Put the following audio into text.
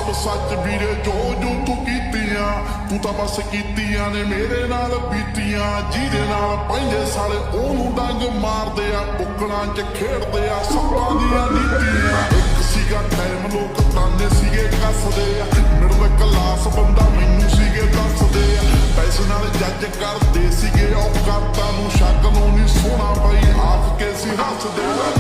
ਸਭ ਸੱਚ ਵੀਰੇ ਜੋ ਜੋ ਤੂੰ ਕੀਤੀਆਂ, ਤੂੰ ਤਾਂ ਬਸ ਕੀਤੀਆਂ ਨੇ ਮੇਰੇ ਨਾਲ ਬੀਤੀਆਂ। ਜਿਹਦੇ ਨਾਲ ਪੈਂਦੇ ਸਾਲੇ ਉਹਨੂੰ ਡੰਗ ਮਾਰਦੇ ਆ, ਬੁੱਕਲਾਂ 'ਚ ਖੇਡਦੇ ਆ ਸੱਪਾਂ ਦੀਆਂ ਨੀਤੀਆਂ। ਇੱਕ ਸੀਗਾ ਟਾਈਮ ਲੋਕ ਤਾਨੇ ਸੀਗੇ ਕੱਸਦੇ ਆ, ਮਿਡਲ ਕਲਾਸ ਬੰਦਾ ਮੈਨੂੰ ਸੀਗੇ ਦੱਸਦੇ ਆ। ਪੈਸੇ ਨਾਲ ਜੱਜ ਕਰਦੇ ਸੀਗੇ ਔਕਾਤਾਂ ਨੂੰ, ਸ਼ੱਕ ਨੂੰ ਨਹੀਂ ਸੋਹਣਾ ਬਈ ਆਖ ਕੇ ਸੀ ਹੱਸਦੇ ਆ।